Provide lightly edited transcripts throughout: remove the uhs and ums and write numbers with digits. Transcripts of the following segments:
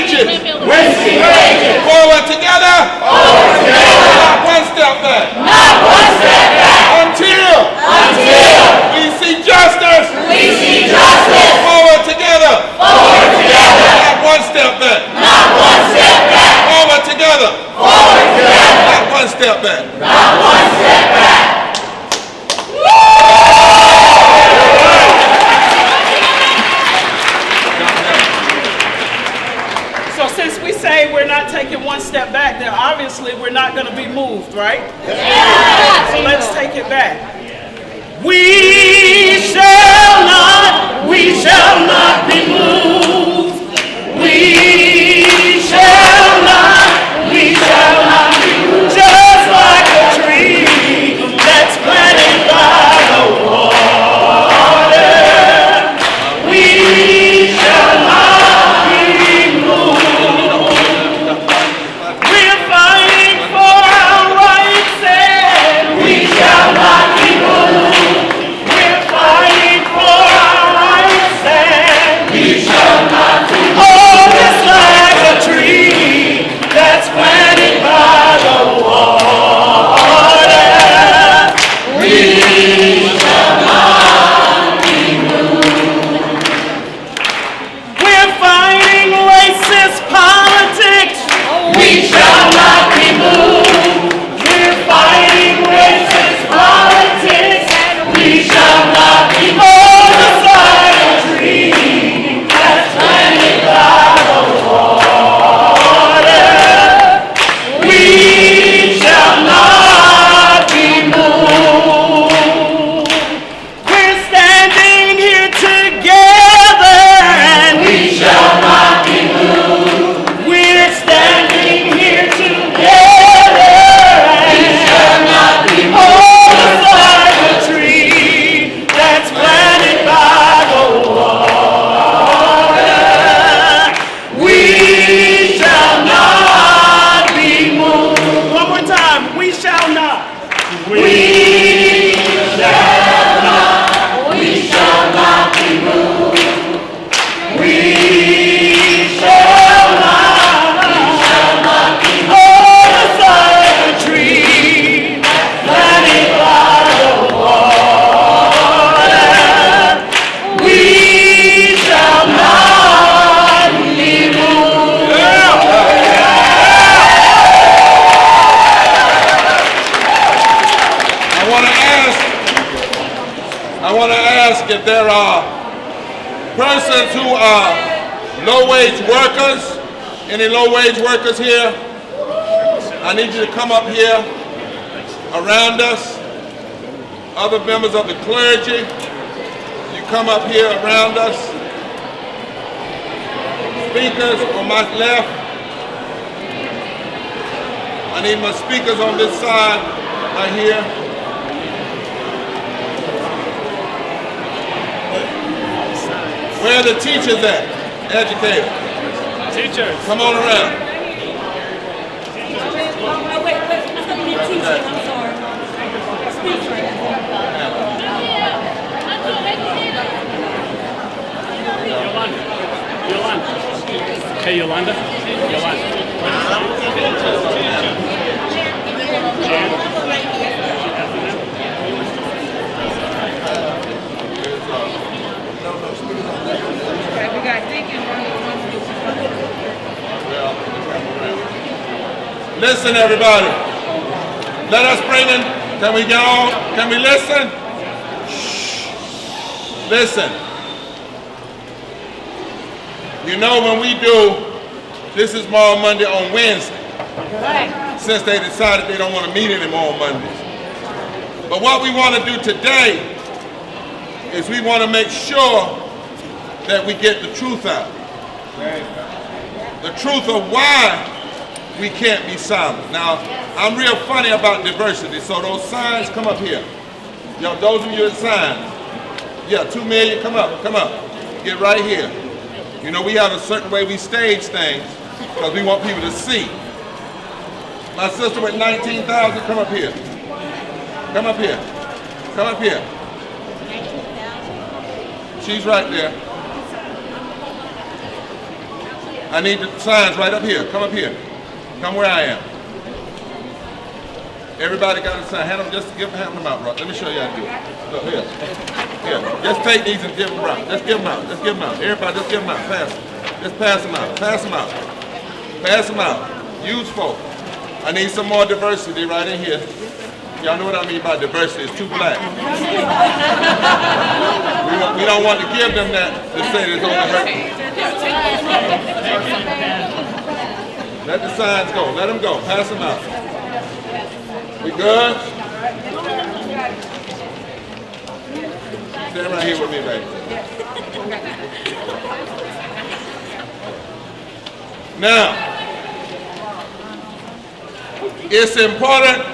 ranges. Whiskey ranges. Forward together. Forward together. Not one step back. Not one step back. Until we see justice. We see justice. Forward together. Forward together. Not one step back. Not one step back. Forward together. Forward together. Not one step back. Not one step back. So since we say we're not taking one step back, then obviously we're not going to be moved, right? Yeah. So let's take it back. We shall not be moved. We shall not be moved. Just like a tree that's planted by the water. We shall not be moved. We're fighting for our rights and we shall not be moved. We're fighting for our rights and we shall not be moved. Oh, just like a tree that's planted by the water. We shall not be moved. We're fighting racist politics. We shall not be moved. We're fighting racist politics. We shall not be moved. Oh, just like a tree that's planted by the water. We shall not be moved. We're standing here together and we shall not be moved. We're standing here together and we shall not be moved. Oh, just like a tree that's planted by the water. We shall not be moved. One more time. We shall not. We shall not. We shall not be moved. We shall not. We shall not be moved. Oh, just like a tree planted by the water. We shall not be moved. I want to ask if there are persons who are low-wage workers, any low-wage workers here? I need you to come up here around us. Other members of the clergy, you come up here around us. Speakers on my left. I need my speakers on this side right here. Where are the teachers at? Educators. Teachers. Come on around. Wait, I thought you meant teaching, I'm sorry. Speaker. Yolanda. Hey, Yolanda. Listen, everybody. Let us bring in. Can we get on? Can we listen? Shh. Listen. You know when we do This is Small Monday on Wednesday. Right. Since they decided they don't want to meet anymore on Mondays. But what we want to do today is we want to make sure that we get the truth out. The truth of why we can't be silent. Now, I'm real funny about diversity, so those signs, come up here. Yo, those of you at signs, yeah, 2 million, come up. Get right here. You know, we have a certain way we stage things because we want people to see. My sister with 19,000, come up here. Come up here. Come up here. 19,000. She's right there. I need the signs right up here. Come up here. Come where I am. Everybody got a sign. Hand them, just hand them out, bro. Let me show you how to do it. Look, here. Here. Just take these and give them out. Just give them out. Just give them out. Everybody, just give them out. Pass them. Just pass them out. Pass them out. Pass them out. Use folk. I need some more diversity right in here. Y'all know what I mean by diversity. It's too black. We don't want to give them that to say there's only hurt. Let the signs go. Let them go. Pass them out. We good? Stand right here with me, baby. Now, it's important,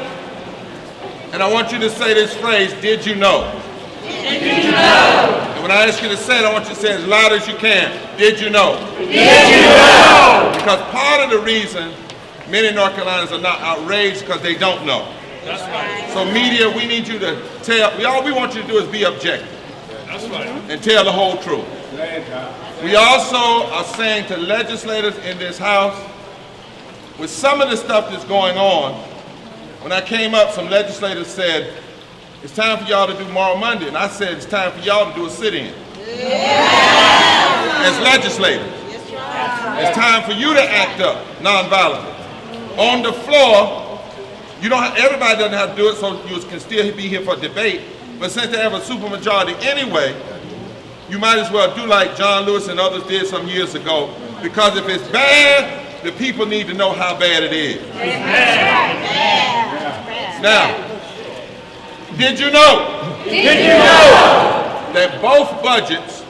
and I want you to say this phrase, did you know? Did you know? And when I ask you to say it, I want you to say it as loud as you can. Did you know? Did you know? Because part of the reason many North Carolinians are not outraged because they don't know. That's right. So media, we need you to tell, all we want you to do is be objective. That's right. And tell the whole truth. We also are saying to legislators in this House, with some of the stuff that's going on, when I came up, some legislators said, it's time for y'all to do Moral Monday. And I said, it's time for y'all to do a sit-in. As legislators. It's time for you to act up nonviolently. On the floor, you don't have, everybody doesn't have to do it, so you can still be here for debate. But since they have a supermajority anyway, you might as well do like John Lewis and others did some years ago. Because if it's bad, the people need to know how bad it is. Now, did you know? Did you know? That both budgets,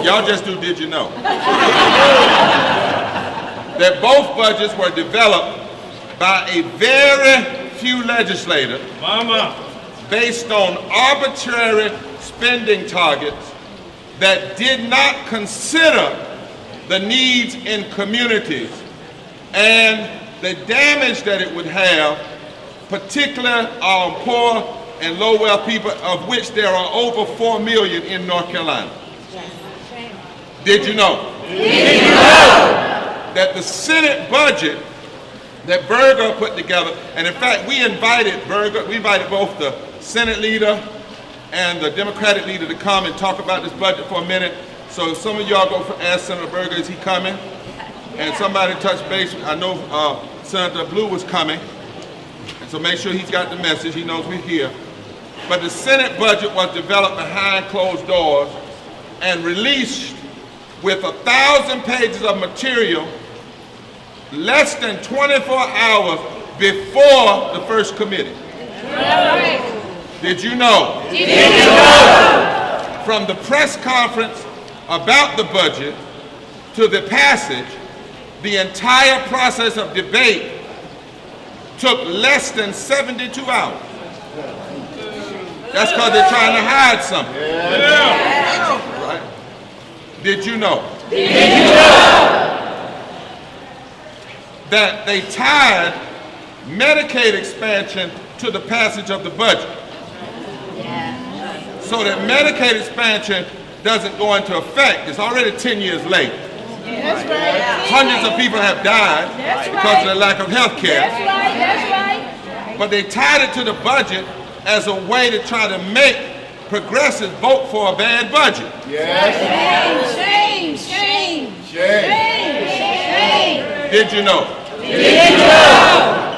y'all just do did you know? That both budgets were developed by a very few legislators based on arbitrary spending targets that did not consider the needs in communities and the damage that it would have, particularly on poor and low-wealth people, of which there are over 4 million in North Carolina. Did you know? Did you know? That the Senate budget that Barber put together, and in fact, we invited Barber, we invited both the Senate leader and the Democratic leader to come and talk about this budget for a minute. So some of y'all go ask Senator Barber, is he coming? And somebody touched base. I know Senator Blue was coming. And so make sure he's got the message. He knows we're here. But the Senate budget was developed behind closed doors and released with 1,000 pages of material less than 24 hours before the first committee. Did you know? Did you know? From the press conference about the budget to the passage, the entire process of debate took less than 72 hours. That's because they're trying to hide something. Right? Did you know? Did you know? That they tied Medicaid expansion to the passage of the budget. So that Medicaid expansion doesn't go into effect. It's already 10 years late. That's right. Hundreds of people have died because of the lack of health care. That's right. That's right. But they tied it to the budget as a way to try to make progressives vote for a bad budget. Shame. Did you know? Did you know?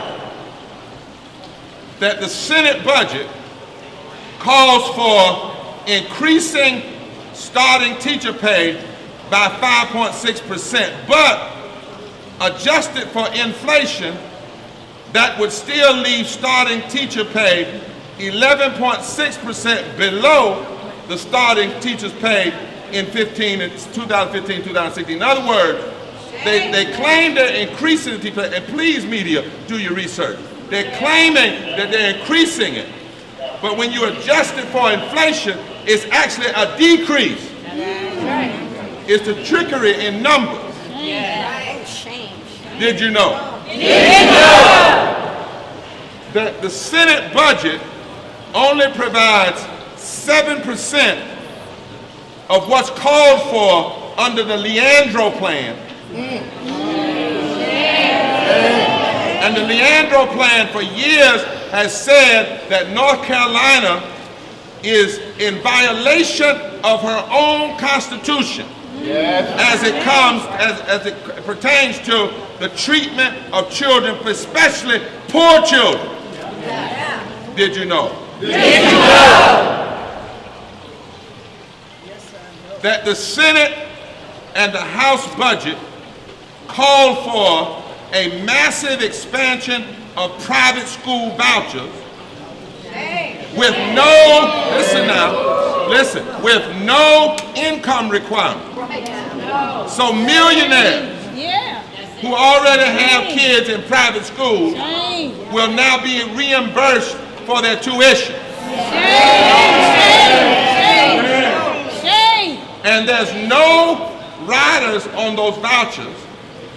That the Senate budget calls for increasing starting teacher pay by 5.6%, but adjusted for inflation, that would still leave starting teacher pay 11.6% below the starting teacher's pay in 2015-2016. In other words, they claim they're increasing the teacher pay, and please media, do your research. They're claiming that they're increasing it, but when you adjust it for inflation, it's actually a decrease. It's the trickery in numbers. Did you know? Did you know? That the Senate budget only provides 7% of what's called for under the Leandro plan. And the Leandro plan for years has said that North Carolina is in violation of her own constitution as it pertains to the treatment of children, especially poor children. Did you know? That the Senate and the House budget called for a massive expansion of private school vouchers with with no income requirement. So millionaires who already have kids in private schools will now be reimbursed for their tuition. And there's no riders on those vouchers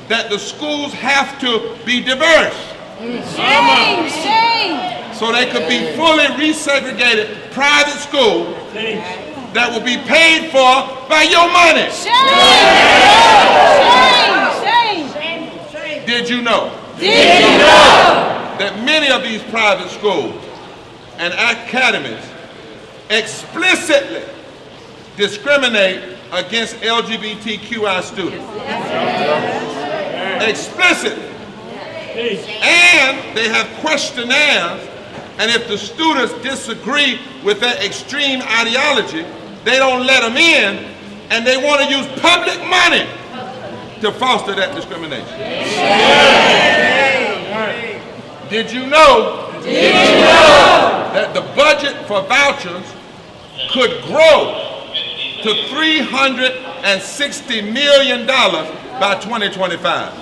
that the schools have to be diverse. So they could be fully resegregated private schools that will be paid for by your money. Did you know? That many of these private schools and academies explicitly discriminate against LGBTQI students. Explicitly. And they have questionnaires, and if the students disagree with that extreme ideology, they don't let them in, and they want to use public money to foster that discrimination. Did you know that the budget for vouchers could grow to $360 million by 2025?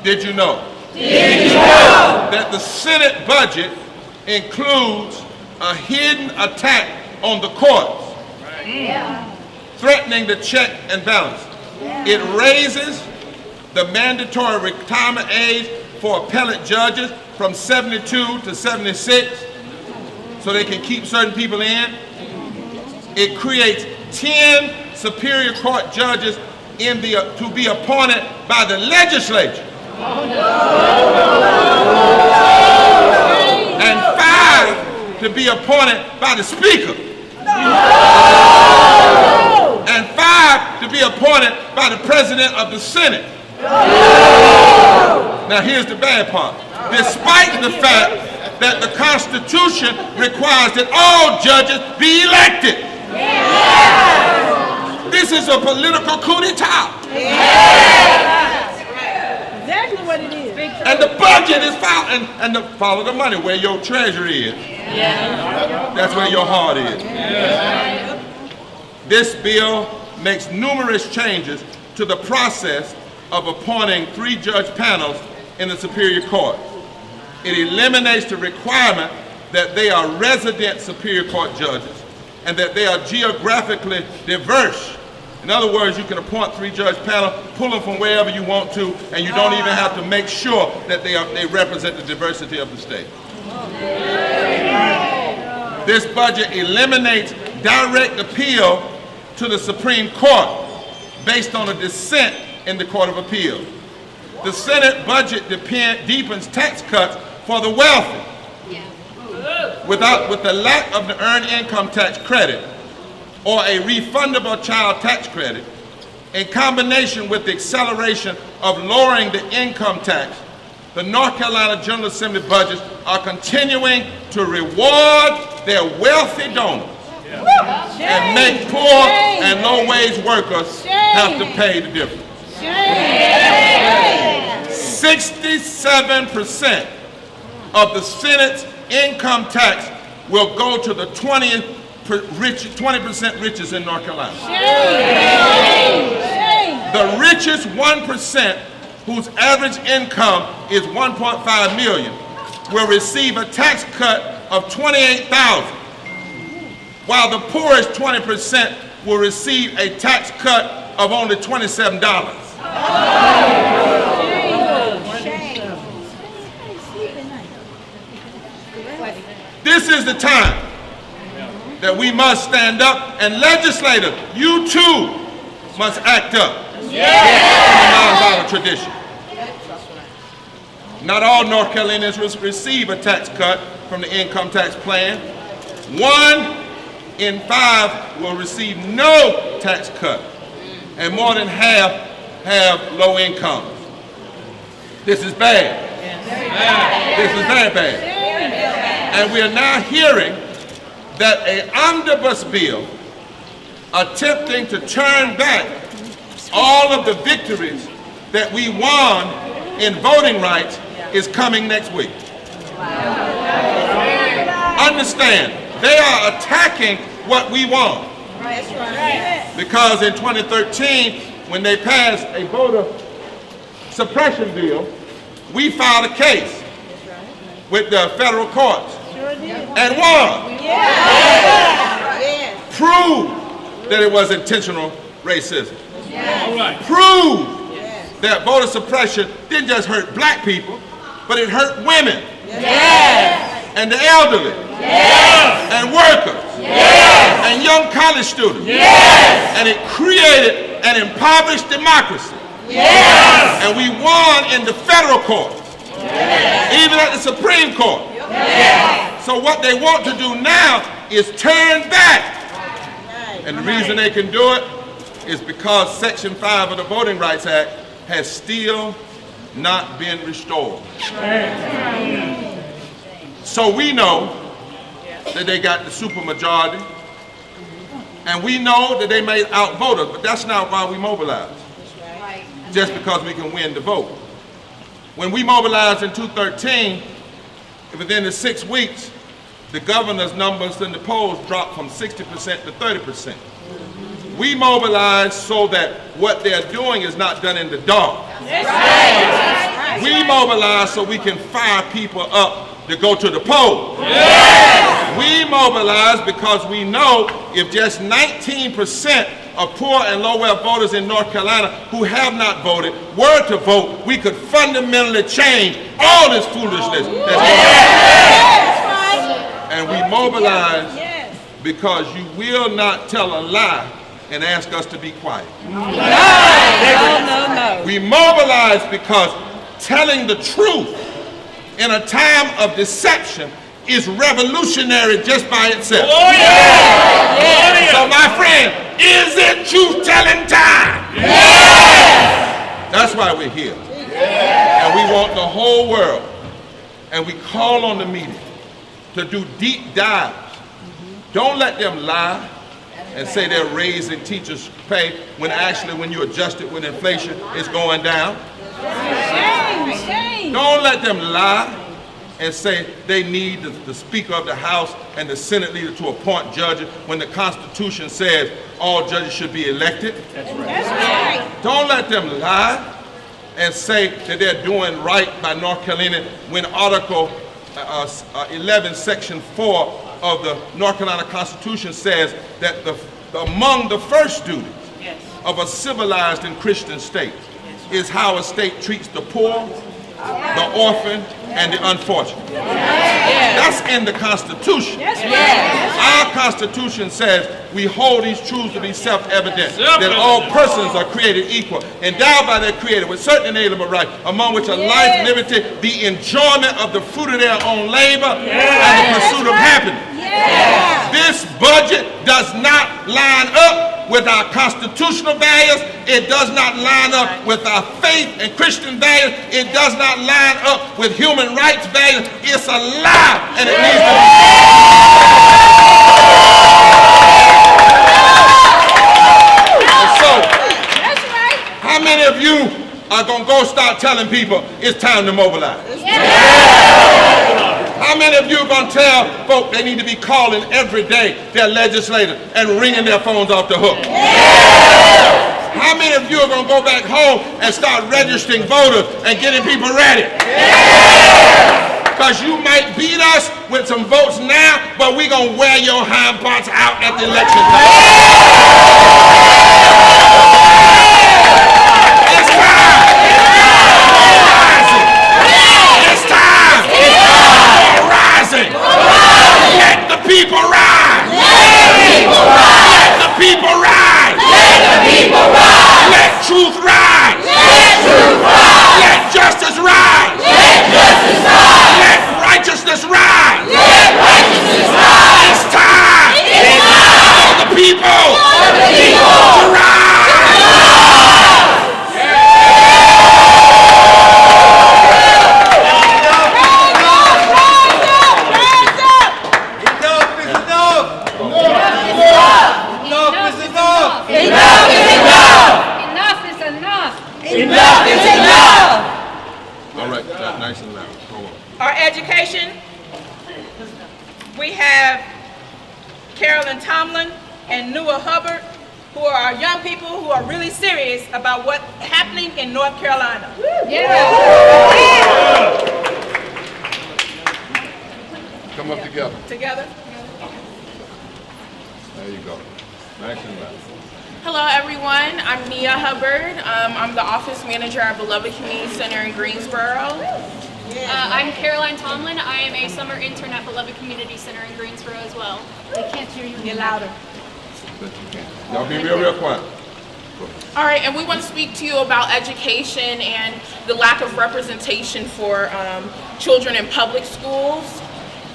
Did you know? That the Senate budget includes a hidden attack on the courts, threatening the check and balance. It raises the mandatory retirement age for appellate judges from 72 to 76 so they can keep certain people in. It creates 10 Superior Court judges to be appointed by the legislature. And 5 to be appointed by the Speaker. And 5 to be appointed by the President of the Senate. Now here's the bad part. Despite the fact that the Constitution requires that all judges be elected. This is a political coup d'etat. Exactly what it is. And the budget is follow the money where your treasure is. That's where your heart is. This bill makes numerous changes to the process of appointing 3 judge panels in the Superior Court. It eliminates the requirement that they are resident Superior Court judges and that they are geographically diverse. In other words, you can appoint 3 judge panel, pull them from wherever you want to, and you don't even have to make sure that they represent the diversity of the state. This budget eliminates direct appeal to the Supreme Court based on a dissent in the Court of Appeal. The Senate budget deepens tax cuts for the wealthy with the lack of the earned income tax credit or a refundable child tax credit, in combination with the acceleration of lowering the income tax. The North Carolina General Assembly budgets are continuing to reward their wealthy donors and make poor and low-wage workers have to pay the difference. 67% of the Senate's income tax will go to the 20% richest in North Carolina. The richest 1%, whose average income is $1.5 million, will receive a tax cut of $28,000, while the poorest 20% will receive a tax cut of only $27. This is the time that we must stand up, and legislators, you too must act up in the nonviolent tradition. Not all North Carolinians receive a tax cut from the income tax plan. 1 in 5 will receive no tax cut, and more than half have low incomes. This is bad. This is very bad. And we are now hearing that an omnibus bill attempting to turn back all of the victories that we won in voting rights is coming next week. Understand, they are attacking what we won. Because in 2013, when they passed a voter suppression bill, we filed a case with the federal courts and won. Proved that it was intentional racism. Proved that voter suppression didn't just hurt black people, but it hurt women and the elderly and workers and young college students. And it created an impoverished democracy. And we won in the federal court, even at the Supreme Court. So what they want to do now is turn back. And the reason they can do it is because Section 5 of the Voting Rights Act has still not been restored. So we know that they got the supermajority, and we know that they may outvote us, but that's not why we mobilize. Just because we can win the vote. When we mobilized in 2013, within the 6 weeks, the governor's numbers in the polls dropped from 60% to 30%. We mobilized so that what they're doing is not done in the dark. We mobilize so we can fire people up to go to the polls. We mobilize because we know if just 19% of poor and low-wealth voters in North Carolina who have not voted were to vote, we could fundamentally change all this foolishness that's going on. And we mobilize because you will not tell a lie and ask us to be quiet. No. We mobilize because telling the truth in a time of deception is revolutionary just by itself. So my friend, is it truth-telling time? That's why we're here. And we want the whole world, and we call on the media to do deep dives. Don't let them lie and say they're raising teachers' pay when actually when you adjust it with inflation, it's going down. Don't let them lie and say they need the Speaker of the House and the Senate leader to appoint judges when the Constitution says all judges should be elected. That's right. Don't let them lie and say that they're doing right by North Carolina when Article 11, Section 4 of the North Carolina Constitution says that among the first duties of a civilized and Christian state is how a state treats the poor, the orphan, and the unfortunate. That's in the Constitution. Our Constitution says we hold these truths to be self-evident, that all persons are created equal, endowed by their Creator with certain inalienable rights, among which are life, liberty, the enjoyment of the fruit of their own labor, and the pursuit of happiness. This budget does not line up with our constitutional values. It does not line up with our faith and Christian values. It does not line up with human rights values. It's a lie, and it needs to be. So, how many of you are going to go start telling people it's time to mobilize? How many of you are going to tell folk they need to be calling every day their legislators and ringing their phones off the hook? How many of you are going to go back home and start registering voters and getting people ready? Because you might beat us with some votes now, but we're going to wear your hind parts out at the election It's time. It's time. Rising. Let the people rise. people rise. Let the people rise. Let truth rise. Let truth rise. Let justice rise. Let justice rise. Let righteousness rise. Let righteousness rise. It's time It's time for the people for the people to rise. Enough is enough. Enough is enough. Enough is enough. All right, nice and loud. Hold on. Our education, we have Carolyn Tomlin and Nua Hubbard, who are our young people who are really serious about what's happening in North Carolina. Come up together. Together. There you go. Nice and loud. Hello everyone, I'm Nia Hubbard. I'm the office manager at Beloved Community Center in Greensboro. I'm Caroline Tomlin. I am a summer intern at Beloved Community Center in Greensboro as well. They can't hear you. Get louder. Y'all be real quiet. All right, and we want to speak to you about education and the lack of representation for children in public schools.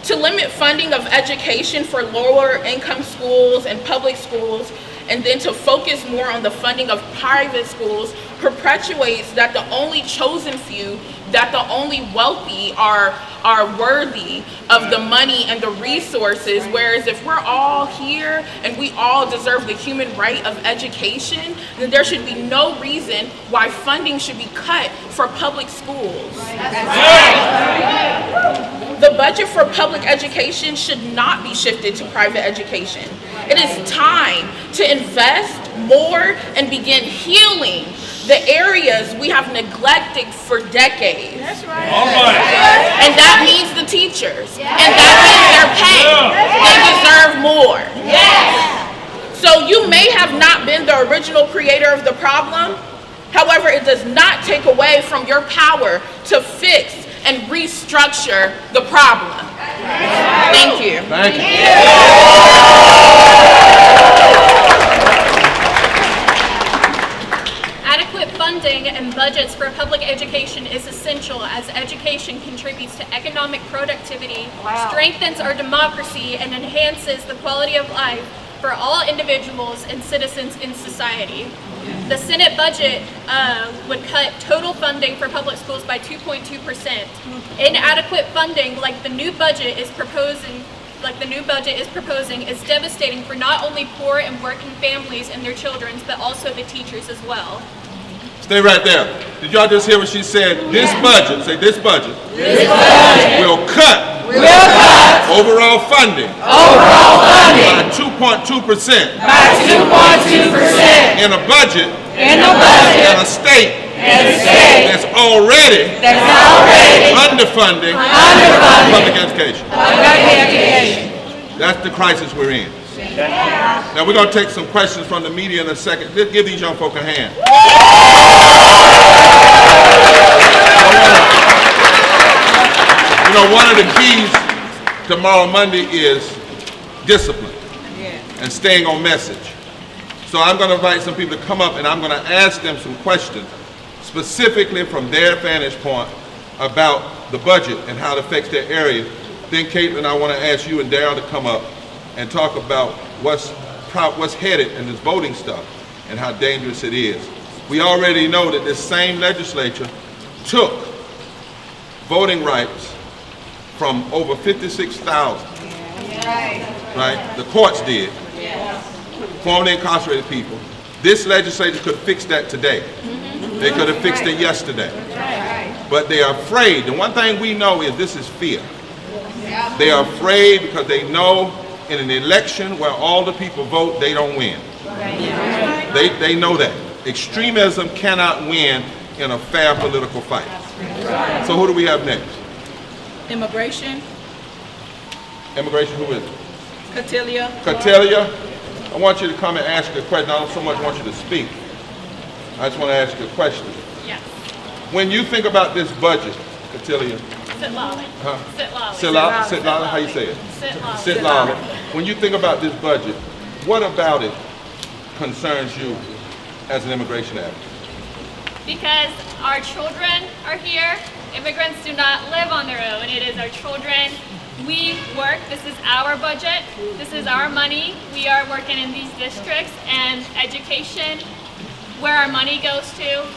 To limit funding of education for lower income schools and public schools, and then to focus more on the funding of private schools, perpetuates that the only chosen few, that the only wealthy are worthy of the money and the resources, whereas if we're all here and we all deserve the human right of education, then there should be no reason why funding should be cut for public schools. The budget for public education should not be shifted to private education. It is time to invest more and begin healing the areas we have neglected for decades. That's right. All right. And that means the teachers. And that means their pay. They deserve more. So you may have not been the original creator of the problem. However, it does not take away from your power to fix and restructure the problem. Thank you. Thank you. Adequate funding and budgets for public education is essential as education contributes to economic productivity, strengthens our democracy, and enhances the quality of life for all individuals and citizens in society. The Senate budget would cut total funding for public schools by 2.2%. Inadequate funding, like the new budget is proposing, is devastating for not only poor and working families and their children, but also the teachers as well. Stay right there. Did y'all just hear what she said? This budget, say this budget, will cut overall funding by 2.2%. In a budget in a state that's already underfunding public education. That's the crisis we're in. Now we're going to take some questions from the media in a second. Let's give these young folk a hand. You know, one of the keys tomorrow Monday is discipline and staying on message. So I'm going to invite some people to come up and I'm going to ask them some questions specifically from their vantage point about the budget and how it affects their area. Then Caitlin, I want to ask you and Darryl to come up and talk about what's headed in this voting stuff and how dangerous it is. We already know that this same legislature took voting rights from over 56,000, right? The courts did, formerly incarcerated people. This legislature could fix that today. They could have fixed it yesterday. But they are afraid. The one thing we know is this is fear. They are afraid because they know in an election where all the people vote, they don't win. They know that. Extremism cannot win in a fair political fight. So who do we have next? Immigration. Immigration, who is it? Catilia. Catilia, I want you to come and ask a question. I don't so much want you to speak. I just want to ask you a question. Yes. When you think about this budget, Catilia, Sit loudly. Huh? Sit loudly. Sit loudly, how you say it? Sit loudly. Sit loudly. When you think about this budget, what about it concerns you as an immigration advocate? Because our children are here. Immigrants do not live on their own. It is our children. We work. This is our budget. This is our money. We are working in these districts, and education, where our money goes to,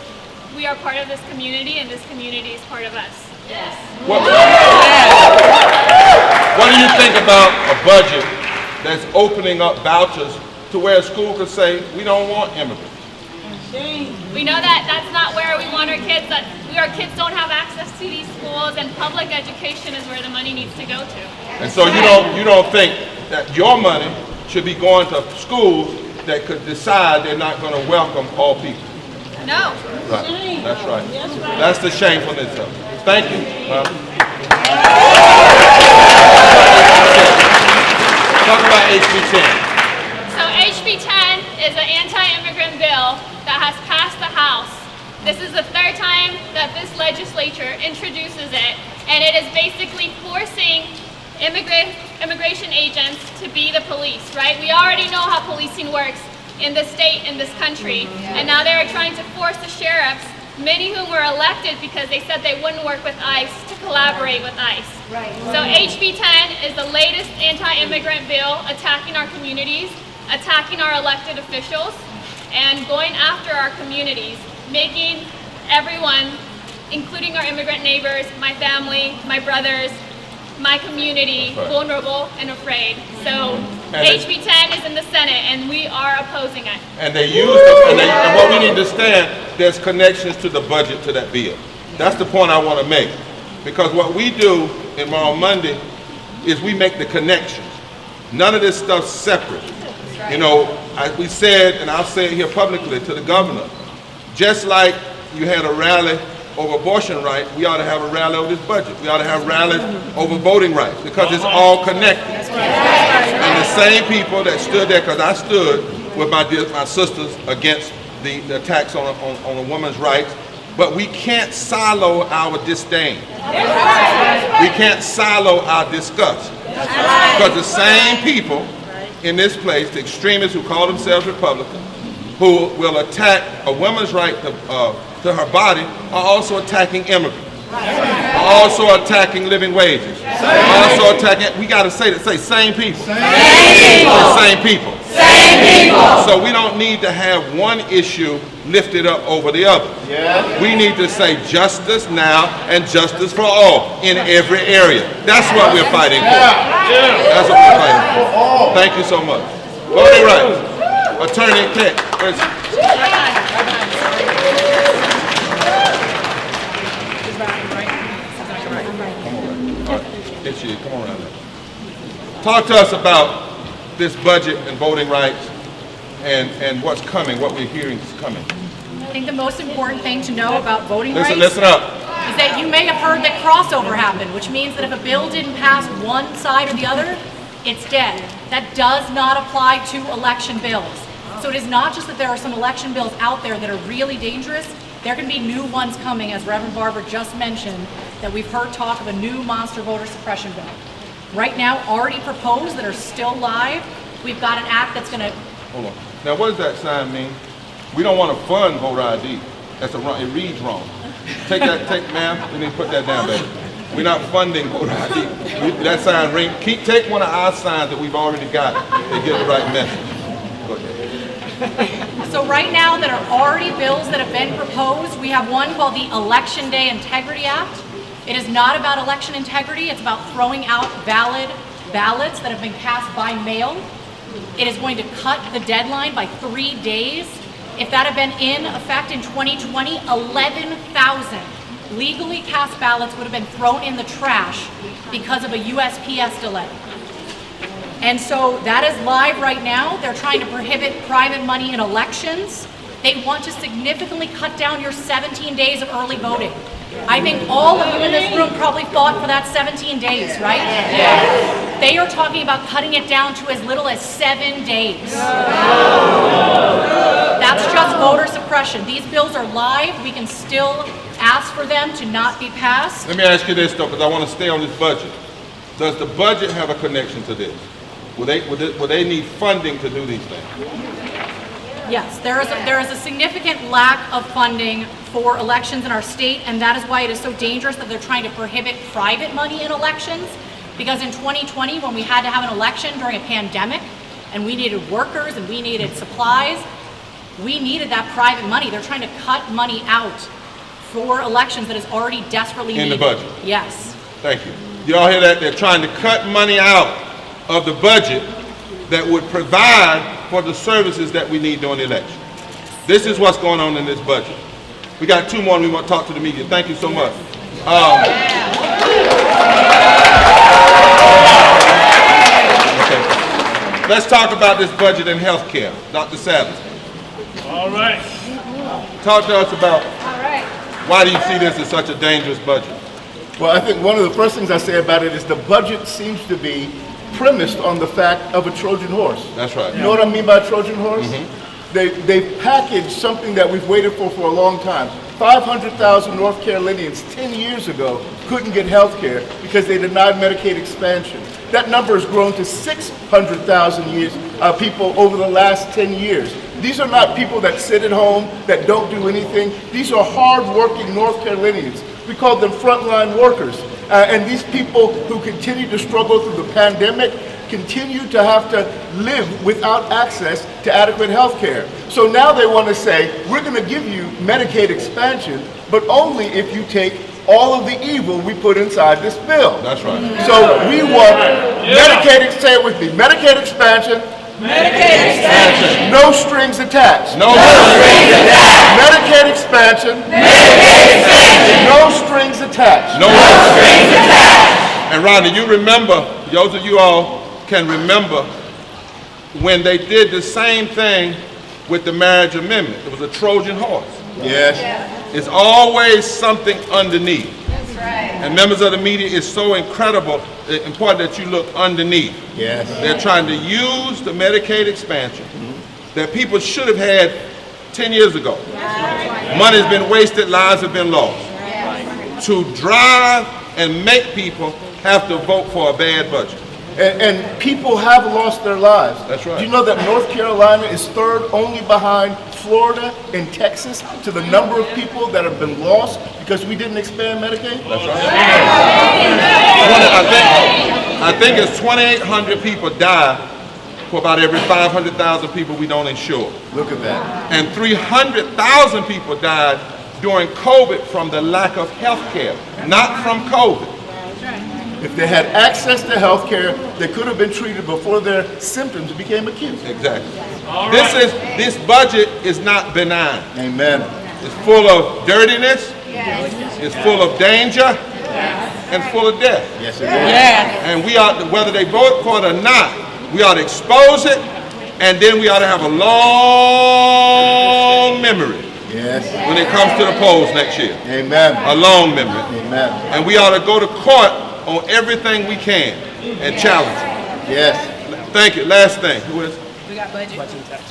we are part of this community, and this community is part of us. Yes. What do you think about a budget that's opening up vouchers to where a school could say, we don't want immigrants? We know that that's not where we want our kids. Our kids don't have access to these schools, and public education is where the money needs to go to. And so you don't think that your money should be going to schools that could decide they're not going to welcome all people? No. Right. That's right. That's the shamefulness of it. Thank you. Talk about HB 10. So HB 10 is an anti-immigrant bill that has passed the House. This is the third time that this legislature introduces it, and it is basically forcing immigration agents to be the police, right? We already know how policing works in this state, in this country, and now they are trying to force the sheriffs, many who were elected because they said they wouldn't work with ICE, to collaborate with ICE. Right. So HB 10 is the latest anti-immigrant bill attacking our communities, attacking our elected officials, and going after our communities, making everyone, including our immigrant neighbors, my family, my brothers, my community, vulnerable and afraid. So HB 10 is in the Senate, and we are opposing it. And they use it, and what we need to understand, there's connections to the budget to that bill. That's the point I want to make. Because what we do on Monday is we make the connections. None of this stuff's separate. You know, we said, and I'll say it here publicly to the governor, just like you had a rally over abortion rights, we ought to have a rally over this budget. We ought to have rallies over voting rights, because it's all connected. And the same people that stood there, because I stood with my sisters against the attacks on a woman's rights, but we can't silo our disdain. We can't silo our disgust. Because the same people in this place, the extremists who call themselves Republicans, who will attack a woman's right to her body, are also attacking immigrants, are also attacking living wages, are also attacking, we got to say same people. Same people. So we don't need to have one issue lifted up over the other. We need to say justice now and justice for all in every area. That's what we're fighting for. That's what we're fighting for. Thank you so much. Voting rights. Attorney Kent. Come on around there. Talk to us about this budget and voting rights and what's coming, what we're hearing is coming. I think the most important thing to know about voting rights Listen up. is that you may have heard that crossover happened, which means that if a bill didn't pass one side or the other, it's dead. That does not apply to election bills. So it is not just that there are some election bills out there that are really dangerous. There can be new ones coming, as Reverend Barber just mentioned, that we've heard talk of a new monster voter suppression bill. Right now, already proposed that are still live, we've got an act that's going to... Hold on. Now, what does that sign mean? We don't want to fund voter ID. That's wrong. It reads wrong. Ma'am, we need to put that down, baby. We're not funding voter ID. That sign ring. Take one of our signs that we've already got and get the right message. Go ahead. So right now, there are already bills that have been proposed. We have one called the Election Day Integrity Act. It is not about election integrity. It's about throwing out valid ballots that have been cast by mail. It is going to cut the deadline by 3 days. If that had been in effect in 2020, 11,000 legally cast ballots would have been thrown in the trash because of a USPS delay. And so that is live right now. They're trying to prohibit private money in elections. They want to significantly cut down your 17 days of early voting. I think all of you in this room probably fought for that 17 days, right? Yeah. They are talking about cutting it down to as little as 7 days. That's just voter suppression. These bills are live. We can still ask for them to not be passed. Let me ask you this, though, because I want to stay on this budget. Does the budget have a connection to this? Will they need funding to do these things? Yes, there is a significant lack of funding for elections in our state, and that is why it is so dangerous that they're trying to prohibit private money in elections. Because in 2020, when we had to have an election during a pandemic, and we needed workers and we needed supplies, we needed that private money. They're trying to cut money out for elections that is already desperately needed. In the budget. Yes. Thank you. You all hear that? They're trying to cut money out of the budget that would provide for the services that we need during the election. This is what's going on in this budget. We got two more and we want to talk to the media. Thank you so much. Okay. Let's talk about this budget in healthcare. Dr. Savage. All right. Talk to us about why do you see this as such a dangerous budget? Well, I think one of the first things I say about it is the budget seems to be premised on the fact of a Trojan horse. That's right. You know what I mean by Trojan horse? They've packaged something that we've waited for a long time. 500,000 North Carolinians 10 years ago couldn't get health care because they denied Medicaid expansion. That number has grown to 600,000 people over the last 10 years. These are not people that sit at home, that don't do anything. These are hard-working North Carolinians. We call them frontline workers. And these people who continue to struggle through the pandemic continue to have to live without access to adequate health care. So now they want to say, we're going to give you Medicaid expansion, but only if you take all of the evil we put inside this bill. That's right. So we want Medicaid, say it with me, Medicaid expansion. Medicaid expansion. No strings attached. No strings attached. Medicaid expansion. Medicaid expansion. No strings attached. No Strings attached. And Rodney, you remember, those of you all can remember when they did the same thing with the marriage amendment. It was a Trojan horse. Yes. It's always something underneath. That's right. And members of the media, it's so important that you look underneath. Yes. They're trying to use the Medicaid expansion that people should have had 10 years ago. Money's been wasted, lives have been lost. To drive and make people have to vote for a bad budget. And people have lost their lives. That's right. Do you know that North Carolina is third only behind Florida and Texas to the number of people that have been lost because we didn't expand Medicaid? That's right. I think it's 2,800 people die for about every 500,000 people we don't insure. Look at that. And 300,000 people died during COVID from the lack of health care, not from COVID. If they had access to health care, they could have been treated before their symptoms became acute. Exactly. This budget is not benign. Amen. It's full of dirtiness. It's full of danger. And full of death. Yes, it is. And we ought to, whether they vote for it or not, we ought to expose it, and then we ought to have a long memory Yes. when it comes to the polls next year. Amen. A long memory. Amen. And we ought to go to court on everything we can and challenge it. Yes. Thank you. Last thing. Who is? We got budget.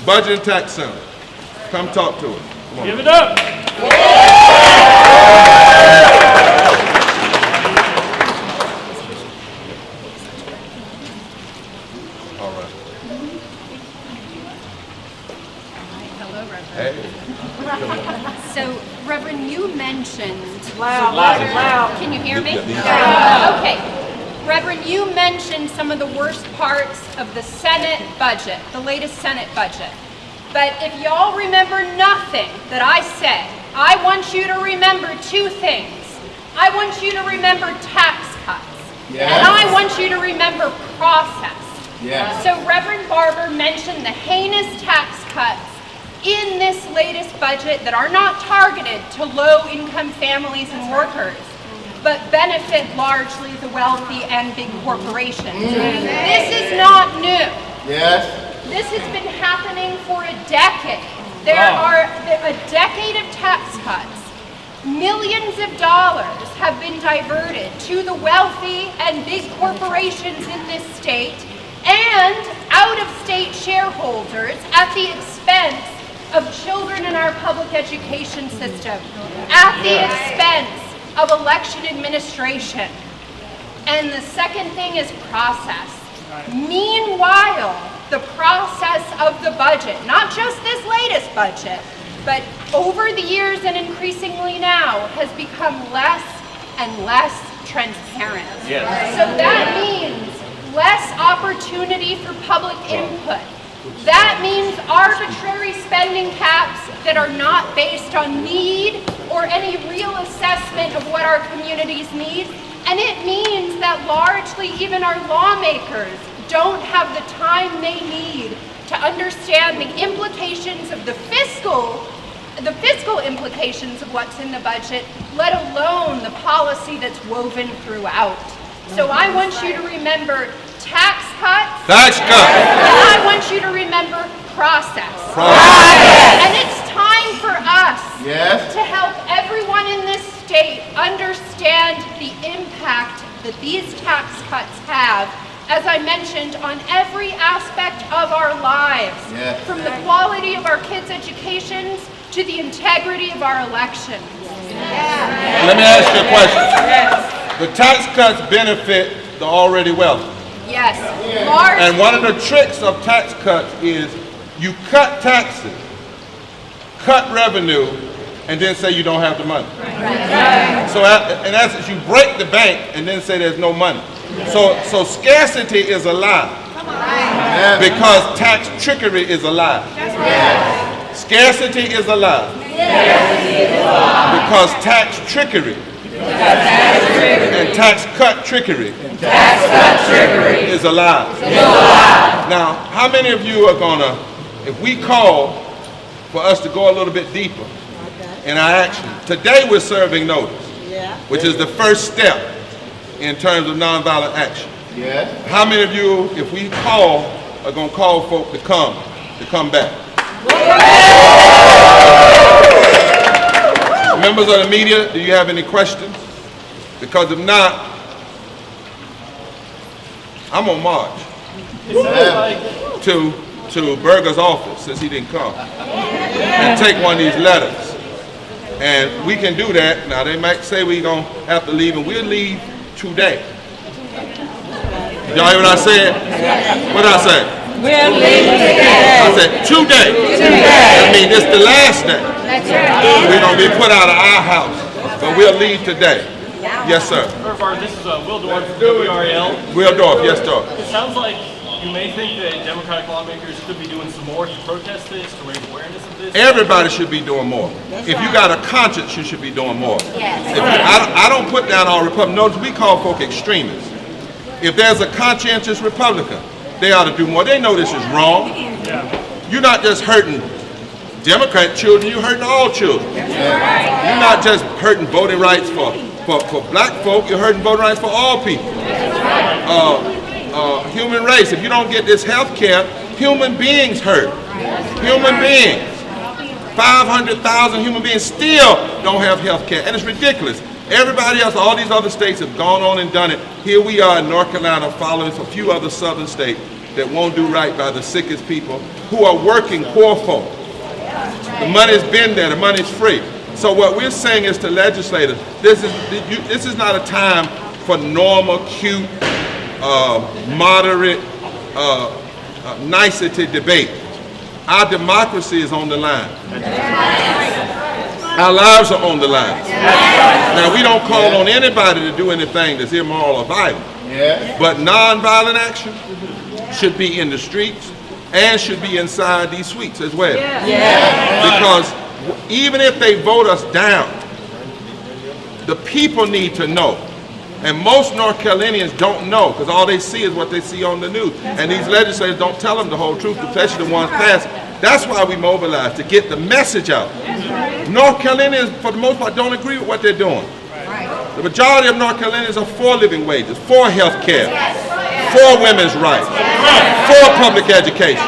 Budget and Tax Center. Come talk to us. Come on. Give it up. All right. Hello, Reverend. Hey. So, Reverend, you mentioned... Loud. Can you hear me? Yeah. Okay. Reverend, you mentioned some of the worst parts of the Senate budget, the latest Senate budget. But if y'all remember nothing that I said, I want you to remember two things. I want you to remember tax cuts. Yes. And I want you to remember process. Yes. So Reverend Barber mentioned the heinous tax cuts in this latest budget that are not targeted to low-income families and workers, but benefit largely the wealthy and big corporations. This is not new. Yes. This has been happening for a decade. There are a decade of tax cuts. Millions of dollars have been diverted to the wealthy and big corporations in this state and out-of-state shareholders at the expense of children in our public education system, at the expense of election administration. And the second thing is process. Meanwhile, the process of the budget, not just this latest budget, but over the years and increasingly now, has become less and less transparent. Yes. So that means less opportunity for public input. That means arbitrary spending caps that are not based on need or any real assessment of what our communities need. And it means that largely even our lawmakers don't have the time they need to understand the implications of the fiscal implications of what's in the budget, let alone the policy that's woven throughout. So I want you to remember tax cuts. Tax cuts. And I want you to remember process. And it's time for us to help everyone in this state understand the impact that these tax cuts have, as I mentioned, on every aspect of our lives, from the quality of our kids' educations to the integrity of our elections. Let me ask you a question. The tax cuts benefit the already wealthy. Yes. Large. And one of the tricks of tax cuts is you cut taxes, cut revenue, and then say you don't have the money. So in essence, you break the bank and then say there's no money. So scarcity is a lie. Because tax trickery is a lie. Scarcity is a lie. Because tax trickery and tax cut trickery is a lie. Now, how many of you are gonna, if we call for us to go a little bit deeper in our action, today we're serving notice, which is the first step in terms of nonviolent action. How many of you, if we call, are gonna call folk to come back? Members of the media, do you have any questions? Because if not, I'm on march to Berger's office, since he didn't come, and take one of these letters. And we can do that. Now, they might say we're going to have to leave, and we'll leave today. Y'all hear what I said? What did I say? We'll leave today. I said today. I mean, it's the last day. We're going to be put out of our house, but we'll leave today. Yes, sir. Barber, this is Will Dorff from WRAL. Will Dorff, yes, sir. It sounds like you may think that Democratic lawmakers could be doing some more to protest this, to raise awareness of this. Everybody should be doing more. If you got a conscience, you should be doing more. I don't put down all Republicans. Notice we call folk extremists. If there's a conscientious Republican, they ought to do more. They know this is wrong. You're not just hurting Democrat children, you're hurting all children. You're not just hurting voting rights for black folk, you're hurting voting rights for all people. Human race, if you don't get this health care, human beings hurt. Human beings. 500,000 human beings still don't have health care, and it's ridiculous. Everybody else, all these other states have gone on and done it. Here we are in North Carolina following a few other southern states that won't do right by the sickest people who are working poor folk. The money's been there, the money's free. So what we're saying is to legislators, this is not a time for normal, cute, moderate, nicety debate. Our democracy is on the line. Our lives are on the line. Now, we don't call on anybody to do anything that's immoral or violent. But nonviolent action should be in the streets and should be inside these suites as well. Because even if they vote us down, the people need to know. And most North Carolinians don't know, because all they see is what they see on the news. And these legislators don't tell them the whole truth, especially the ones passed. That's why we mobilize, to get the message out. North Carolinians, for the most part, don't agree with what they're doing. The majority of North Carolinians are for living wages, for health care, for women's rights, for public education.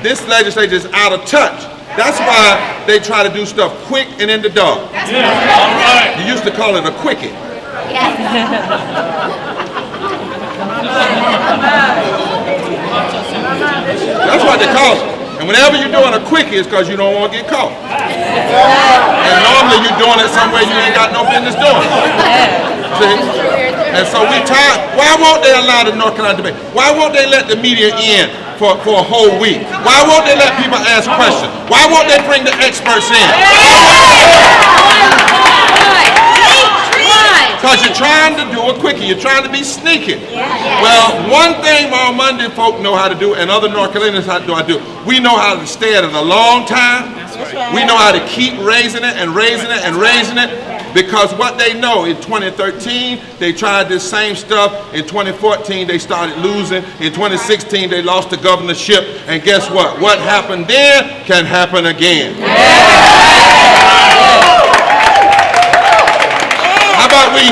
This legislature is out of touch. That's why they try to do stuff quick and in the dark. You used to call it a quickie. That's what they call it. And whenever you're doing a quickie, it's because you don't want to get caught. And normally you're doing it somewhere you ain't got no business doing. See? And so we tired. Why won't they allow the North Carolina debate? Why won't they let the media in for a whole week? Why won't they let people ask questions? Why won't they bring the experts in? Because you're trying to do it quicker. You're trying to be sneaky. Well, one thing our Monday folk know how to do, and other North Carolinians know how to do, we know how to stay at it a long time. We know how to keep raising it and raising it and raising it. Because what they know, in 2013, they tried this same stuff. In 2014, they started losing. In 2016, they lost the governorship. And guess what? What happened then can happen again. How about we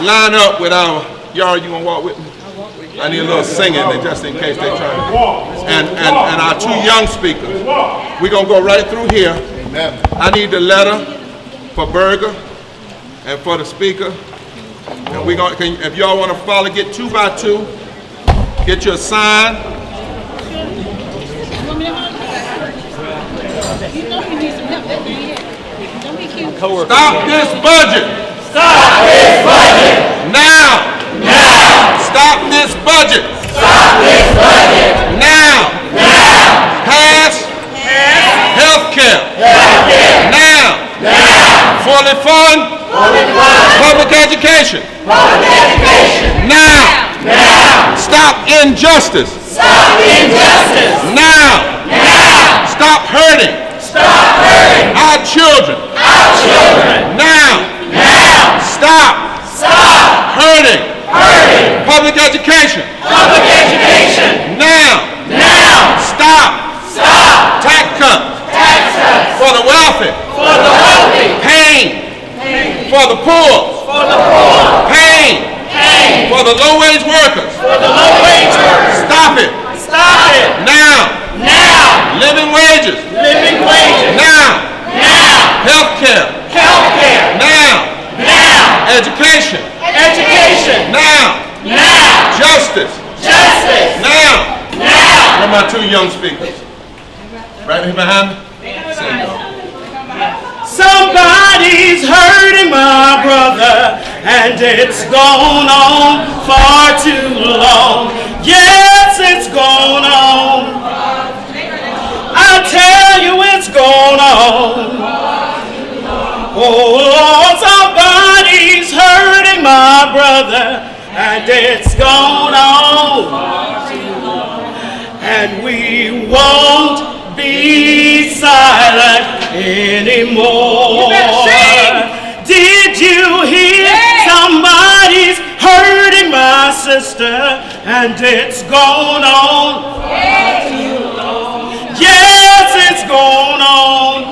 line up with our, y'all, you gonna walk with me? I need a little singing just in case they try to. And our two young speakers. We're gonna go right through here. I need the letter for Barber and for the speaker. And we're gonna, if y'all wanna follow, get 2 by 2. Get your sign. Stop this budget. Stop this budget. Now. Now. Stop this budget. Stop this budget. Now. Now. Pass. Health care. Now. Now. Fully fund. Public education. Public education. Now. Now. Stop injustice. Stop injustice. Now. Now. Stop hurting. Stop hurting our children. our children. Now. Now. Stop hurting public education. Public education. Now. Now. Stop tax cuts Tax cuts for the wealthy. for the wealthy. Pain for the poor. For the poor. Pain Pain for the low-wage workers. for the low wage workers. Stop it. Stop it. Now. Now. Living wages. Living wages. Now. Now. Health care. Health care. Now. Now. Education. Education. Now. Now. Justice. Justice. Now. Now. Where are my two young speakers? Right here behind me? Somebody's hurting my brother, and it's gone on far too long. Yes, it's gone on. I tell you, it's gone on. Oh, somebody's hurting my brother, and it's gone on. And we won't be silent anymore. Did you hear? Somebody's hurting my sister, and it's gone on. Yes, it's gone on.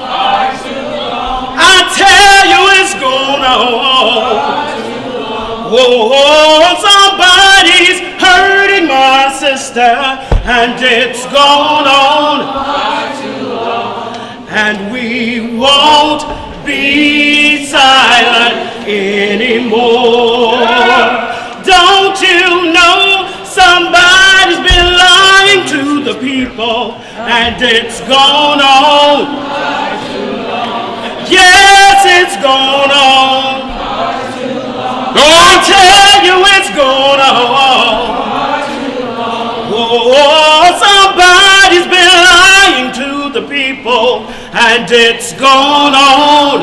I tell you, it's gone on. Oh, somebody's hurting my sister, and it's gone on. And we won't be silent anymore. Don't you know somebody's been lying to the people, and it's gone on. Yes, it's gone on. I tell you, it's gone on. Oh, somebody's been lying to the people, and it's gone on.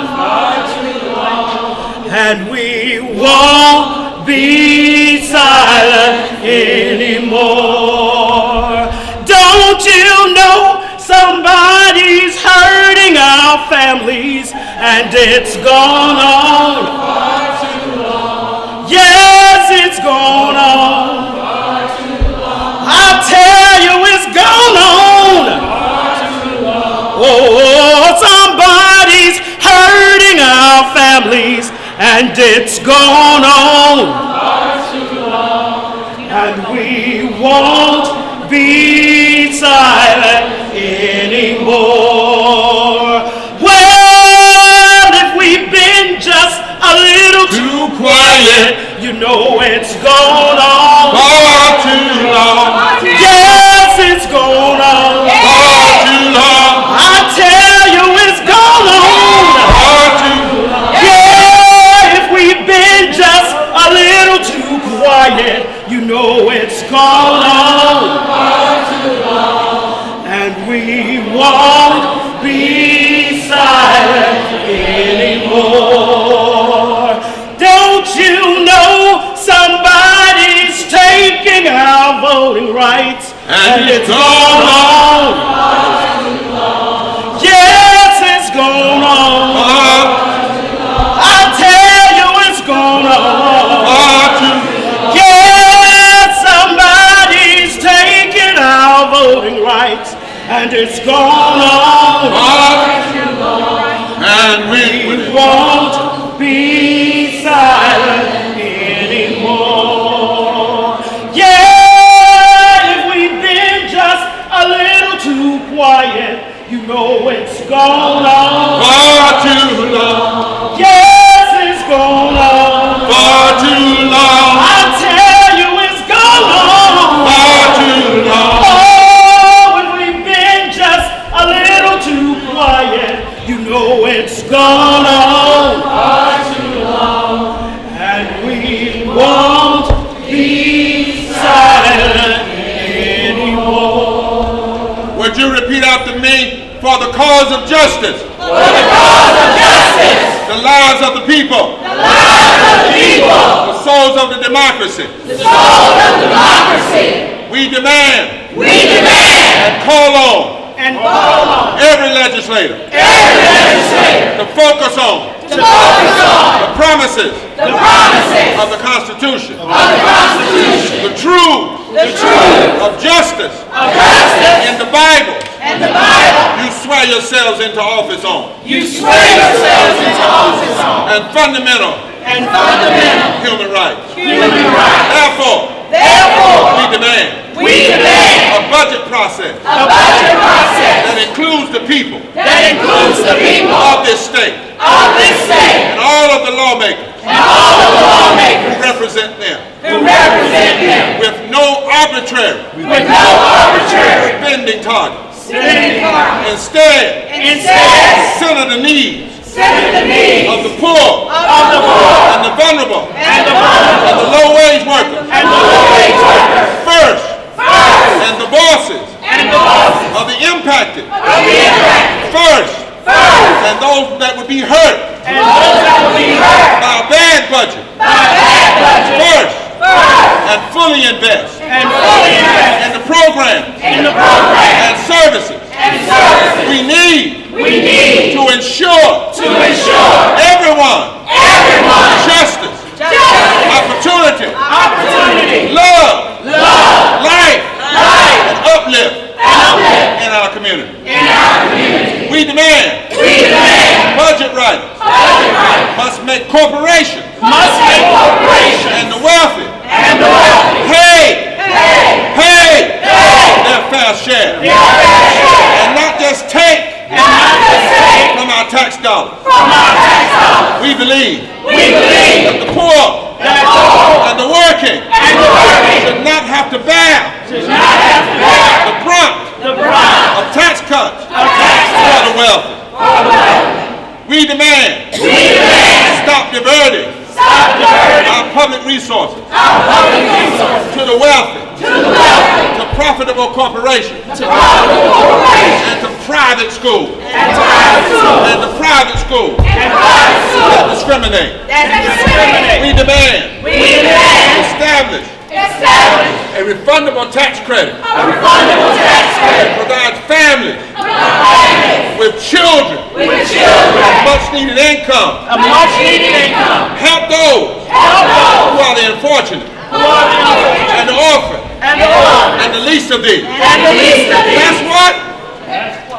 And we won't be silent anymore. Don't you know somebody's hurting our families, and it's gone on. Yes, it's gone on. I tell you, it's gone on. Oh, somebody's hurting our families, and it's gone on. And we won't be silent anymore. Well, if we've been just a little too quiet, you know it's gone on. Far too long. Yes, it's gone on. Far too long. I tell you, it's gone on. Far too long. Yeah, if we've been just a little too and it's gone on. And we Won't be silent anymore. Yeah, if we've been just a little too quiet, you know it's gone on. far too long, Yes, it's gone on. far too long, I tell you, it's gone on. far too long. Oh, if we've been just a little too quiet, you know it's gone on. Far too long. And we won't be silent anymore. Would you repeat after me? For the cause of justice. For the cause of justice. The lives of the people. The lives of the people. The souls of the democracy. The soul of democracy. We demand. We demand. And call on. And follow on. Every legislator. Every legislator. To focus on. To focus on. The promises. The promises. Of the Constitution. Of the Constitution. The truth. The truth. Of justice. Of justice. In the Bible. And the Bible. You swear yourselves into office on. You swear yourselves into office on. And fundamental. And fundamental. Human rights. Human rights. Therefore. Therefore. We demand. We demand. A budget process. A budget process. That includes the people. That includes the people. Of this state. Of this state. And all of the lawmakers. And all of the lawmakers. Who represent them. Who represent them. With no arbitrary. With no arbitrary. Spending target. Spending target. Instead. Center the needs. Center the needs. Of the poor. Of the poor. And the vulnerable. And the vulnerable. And the low-wage workers. And the low-wage workers. First. First. And the bosses. And the bosses. Of the impacted. Of the impacted. First. First. And those that would be hurt. And those that will be hurt. By a bad budget. By a bad budget. First. First. And fully invest. And fully invest. In the programs. In the program. And services. And services. We need. We need. To ensure. To ensure. Everyone. Everyone. Justice. Justice. Opportunity. Opportunity. Love. Love. Life. Life. And uplift. And uplift. In our community. In our community. We demand. We demand. Budget writers. Budget writers. Must make corporations. Must make corporations. And the wealthy. And the wealthy. Pay. Pay. Their fair share. Their fair share. And not just take. And not just take. From our tax dollars. From our tax dollars. We believe. We believe. That the poor. That the poor. And the working. And the working. Should not have to bear. Should not have to bear. The brunt. The brunt. Of tax cuts. Of tax cuts. For the wealthy. For the wealthy. We demand. We demand. Stop diverting. Stop diverting. Our public resources. Our public resources. To the wealthy. To the wealthy. To profitable corporations. To profitable corporations. And to private schools. And private schools. And to private schools. And private schools. That discriminate. That discriminate. We demand. We demand. Establish. Establish. A refundable tax credit. A refundable tax credit. Provides families. Families. With children. With children. Much needed income. A much needed income. Help those. Help those. Who are the unfortunate. Who are the unfortunate. And the orphan. And the orphan. And the least of these. And the least of these. That's what?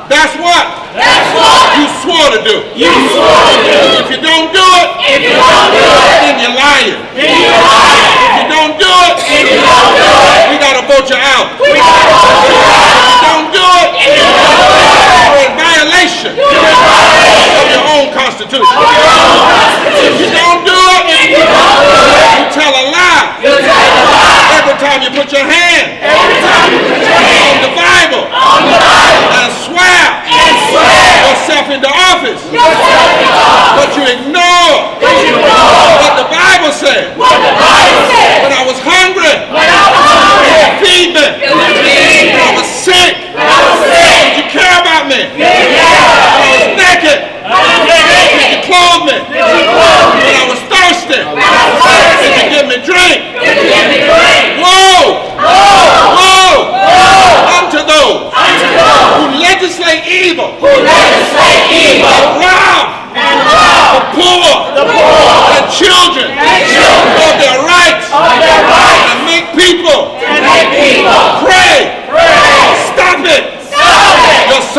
That's what? That's what? You swore to do. You swore to do. If you don't do it. If you don't do it. Then you're lying. Then you're lying. If you don't do it. If you don't do it. We gotta vote you out. We gotta vote you out. If you don't do it. If you don't do it. You're in violation. You're in violation. Of your own constitution. Of your own constitution. If you don't do it. If you don't do it. You tell a lie. You tell a lie. Every time you put your hand. Every time you put your hand. On the Bible. On the Bible. And swear. And swear. Yourself into office. Yourself into office. But you ignore. But you ignore. What the Bible said. What the Bible said. When I was hungry. When I was hungry. Feed me. You would feed me. When I was sick. When I was sick. Did you care about me? Did you care about me? When I was naked. When I was naked. Did you clothe me? Did you clothe me? When I was thirsty. When I was thirsty. Did you give me drink? Did you give me drink? Woe! Woe! Unto those who legislate evil. Who legislate evil. And rob the poor and children of their rights. And make people pray. Stop it.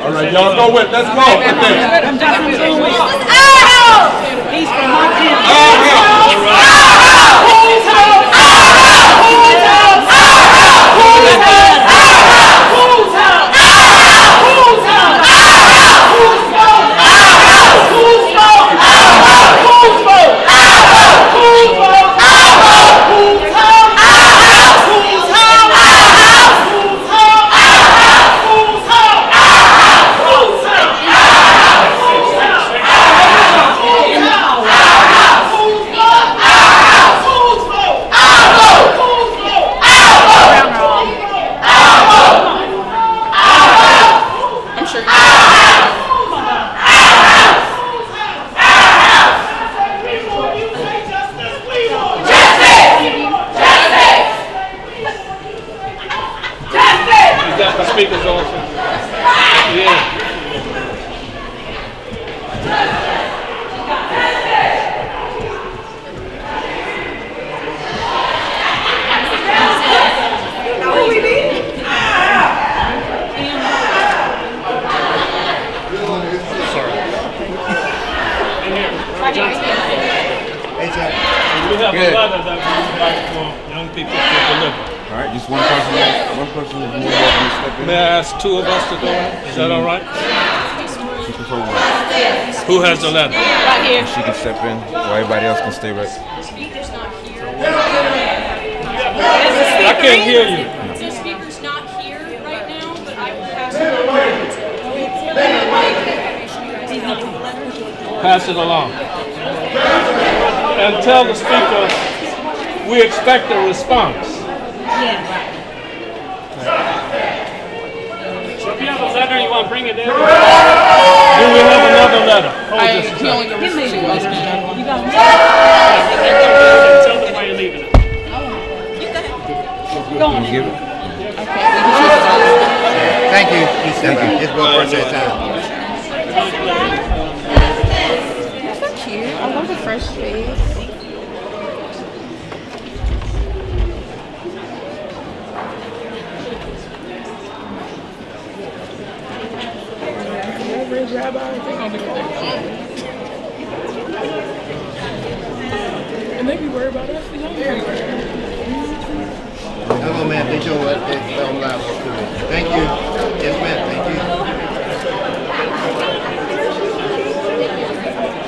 All right, y'all go with. Let's go. I'm definitely going with. He's from my camp. Speakers also. Yeah. We have a letter that we would like for young people to deliver. All right, just one person is more welcome to step in. May I ask two of us to go in? Is that all right? She prefer one. Who has the letter? Right here. She can step in, while everybody else can stay right. I can't hear you. The speaker's not here right now, but I will pass Pass it along. And tell the speaker we expect a response. So if you have a letter, you want to bring it in? Do we have another letter? Hold this a second. Tell them why you're leaving it. Can you give it? Thank you. Thank you. It's my birthday time. So cute. I love the fresh face. And they be worried about us. Hello, man. They show what they don't allow us to do. Thank you. Yes, ma'am. Thank you.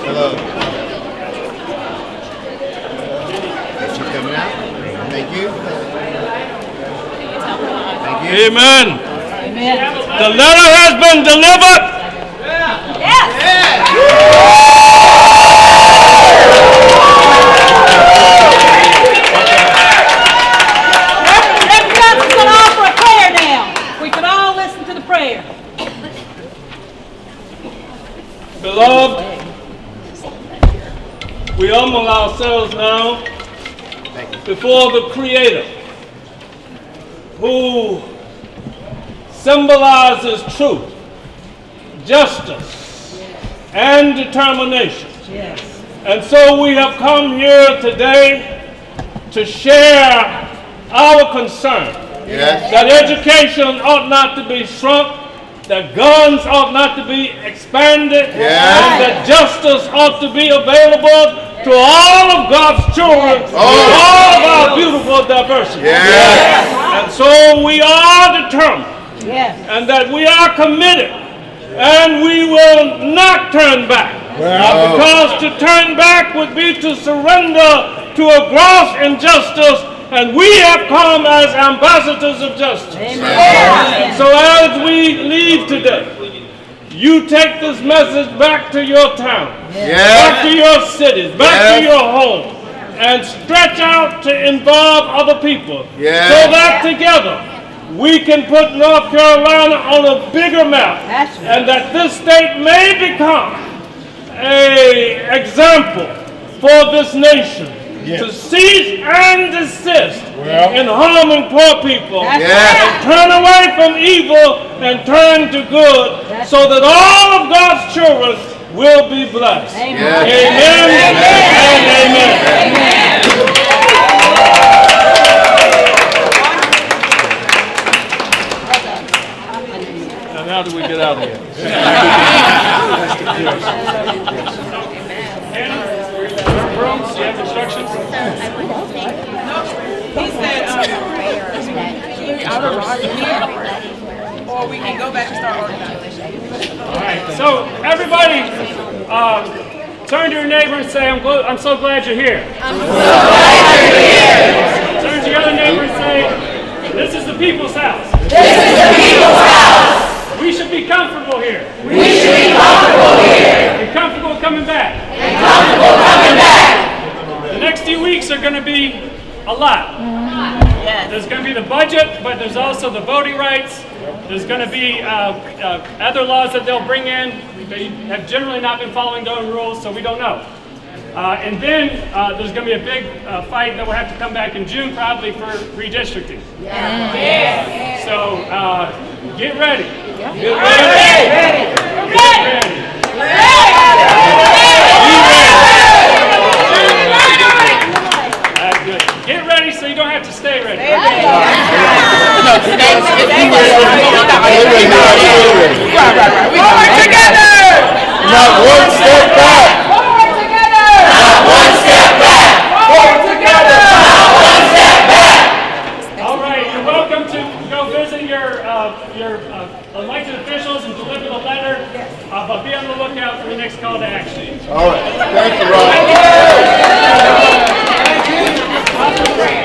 Hello. Is she coming out? Thank you. Thank you. Amen. The letter has been delivered. Representatives going to offer a prayer now. We can all listen to the prayer. Beloved, we humble ourselves now before the Creator, who symbolizes truth, justice, and determination. Yes. And so we have come here today to share our concern that education ought not to be shrunk, that guns ought not to be expanded, and that justice ought to be available to all of God's children, all of our beautiful diversity. And so we are determined, and that we are committed, and we will not turn back. Because to turn back would be to surrender to a gross injustice, and we have come as ambassadors of justice. And so as we leave today, you take this message back to your town, back to your cities, back to your home, and stretch out to involve other people so that together we can put North Carolina on a bigger map, and that this state may become an example for this nation to cease and desist in harming poor people and turn away from evil and turn to good so that all of God's children will be blessed. Amen. And amen. And now how do we get out of here? And Brooms, do you have instructions? He said, or we can go back and start organizing. All right, so everybody, turn to your neighbor and say, I'm so glad you're here. I'm so glad you're here. Turn to your other neighbor and say, this is the people's house. This is the people's house. We should be comfortable here. We should be comfortable here. And comfortable coming back. And comfortable coming back. The next few weeks are going to be a lot. Yes. There's going to be the budget, but there's also the voting rights. There's going to be other laws that they'll bring in. They have generally not been following their own rules, so we don't know. And then there's going to be a big fight that will have to come back in June, probably for redistricting. Yeah. Yeah. So get ready. Yeah. Get ready. Get ready. Good. Get ready so you don't have to stay ready. Forward together! Not one step back. Forward together! Not one step back! Forward together! Not one step back! All right, you're welcome to go visit your elected officials and deliver the letter, but be on the lookout for the next call to action. All right. Thank you, Rob. Thank you.